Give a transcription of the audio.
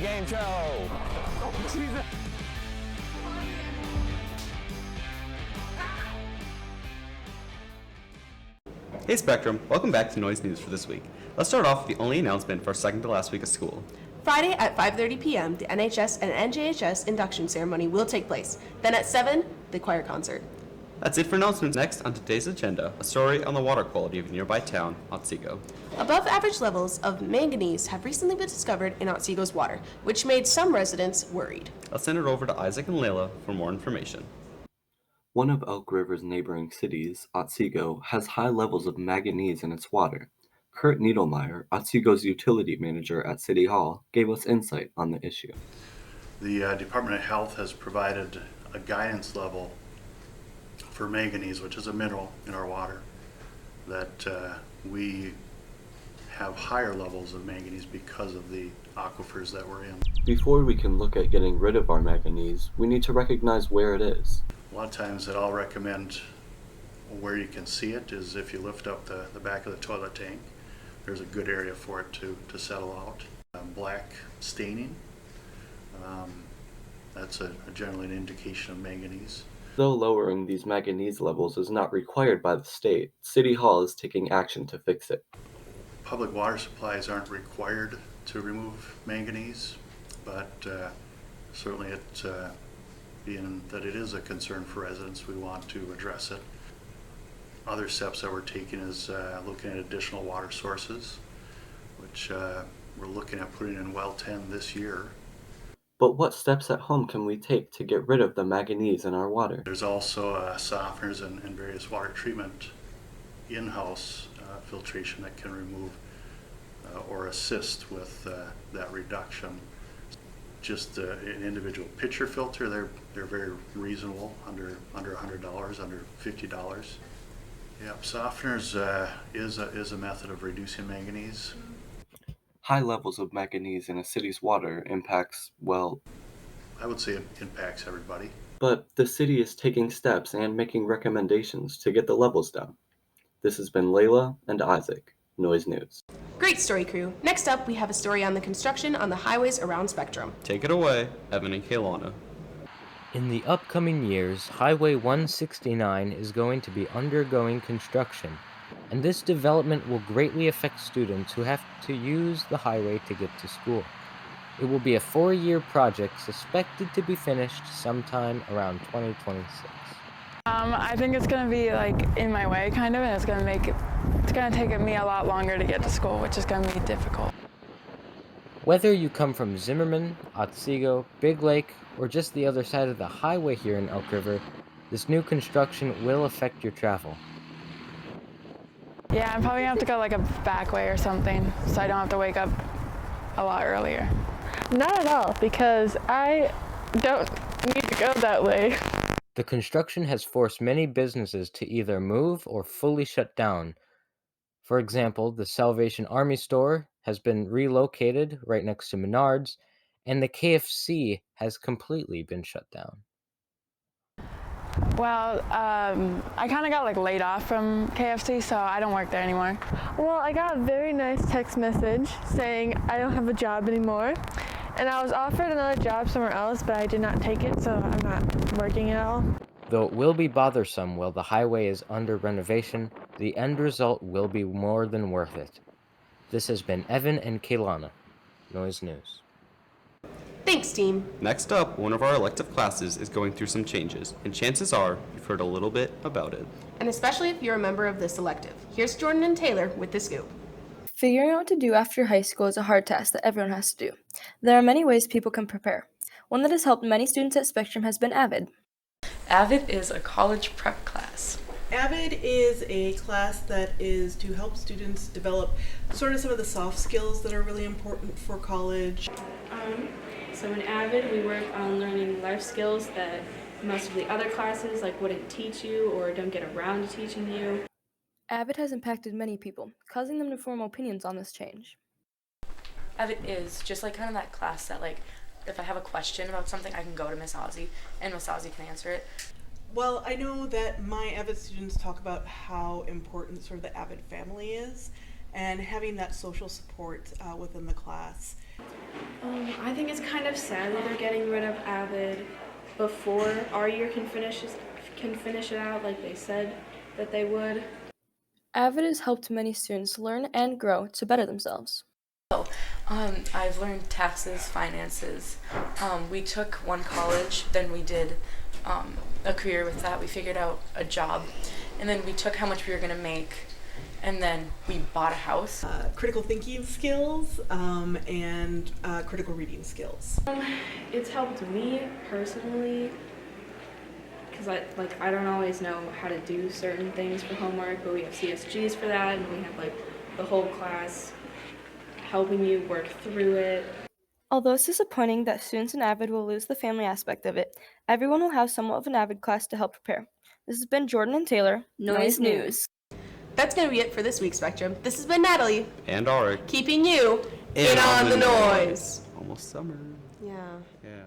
game show. Oh, Jesus. Hey Spectrum, welcome back to Noise News for this week. Let's start off with the only announcement for our second to last week of school. Friday at 5:30 p.m., the NHS and NJHS induction ceremony will take place. Then at 7, the choir concert. That's it for announcements. Next on today's agenda, a story on the water quality of a nearby town, Otsego. Above average levels of manganese have recently been discovered in Otsego's water, which made some residents worried. I'll send it over to Isaac and Layla for more information. One of Elk River's neighboring cities, Otsego, has high levels of manganese in its water. Kurt Needlemeyer, Otsego's utility manager at City Hall, gave us insight on the issue. The Department of Health has provided a guidance level for manganese, which is a mineral in our water, that we have higher levels of manganese because of the aquifers that we're in. Before we can look at getting rid of our manganese, we need to recognize where it is. A lot of times that I'll recommend where you can see it is if you lift up the back of the toilet tank. There's a good area for it to settle out. Black staining, that's generally an indication of manganese. Though lowering these manganese levels is not required by the state, City Hall is taking action to fix it. Public water supplies aren't required to remove manganese, but certainly being that it is a concern for residents, we want to address it. Other steps that we're taking is looking at additional water sources, which we're looking at putting in well 10 this year. But what steps at home can we take to get rid of the manganese in our water? There's also softeners and various water treatment in-house filtration that can remove or assist with that reduction. Just an individual pitcher filter, they're very reasonable, under $100, under $50. Yep, softeners is a method of reducing manganese. High levels of manganese in a city's water impacts, well, I would say it impacts everybody. but the city is taking steps and making recommendations to get the levels down. This has been Layla and Isaac, Noise News. Great story, crew. Next up, we have a story on the construction on the highways around Spectrum. Take it away, Evan and Kaylana. In the upcoming years, Highway 169 is going to be undergoing construction, and this development will greatly affect students who have to use the highway to get to school. It will be a 4-year project suspected to be finished sometime around 2026. I think it's going to be in my way kind of, and it's going to take me a lot longer to get to school, which is going to be difficult. Whether you come from Zimmerman, Otsego, Big Lake, or just the other side of the highway here in Elk River, this new construction will affect your travel. Yeah, I'm probably going to have to go a back way or something, so I don't have to wake up a lot earlier. Not at all, because I don't need to go that way. The construction has forced many businesses to either move or fully shut down. For example, the Salvation Army store has been relocated right next to Menards, and the KFC has completely been shut down. Well, I kind of got laid off from KFC, so I don't work there anymore. Well, I got a very nice text message saying I don't have a job anymore. And I was offered another job somewhere else, but I did not take it, so I'm not working at all. Though it will be bothersome while the highway is under renovation, the end result will be more than worth it. This has been Evan and Kaylana, Noise News. Thanks, team. Next up, one of our elective classes is going through some changes, and chances are you've heard a little bit about it. And especially if you're a member of this elective. Here's Jordan and Taylor with the scoop. Figuring out what to do after high school is a hard task that everyone has to do. There are many ways people can prepare. One that has helped many students at Spectrum has been AVID. AVID is a college prep class. AVID is a class that is to help students develop sort of some of the soft skills that are really important for college. So in AVID, we work on learning life skills that most of the other classes wouldn't teach you or don't get around to teaching you. AVID has impacted many people, causing them to form opinions on this change. AVID is just kind of that class that if I have a question about something, I can go to Miss Ozzie, and Miss Ozzie can answer it. Well, I know that my AVID students talk about how important sort of the AVID family is, and having that social support within the class. I think it's kind of sad that they're getting rid of AVID before our year can finish it out like they said that they would. AVID has helped many students learn and grow to better themselves. I've learned taxes, finances. We took one college, then we did a career with that. We figured out a job, and then we took how much we were going to make, and then we bought a house. Critical thinking skills and critical reading skills. It's helped me personally because I don't always know how to do certain things for homework, but we have CSGs for that, and we have like the whole class helping you work through it. Although it's disappointing that students in AVID will lose the family aspect of it, everyone will have somewhat of an AVID class to help prepare. This has been Jordan and Taylor, Noise News. That's going to be it for this week's Spectrum. This has been Natalie. And Auric. Keeping you in on the noise. Almost summer. Yeah. Yeah.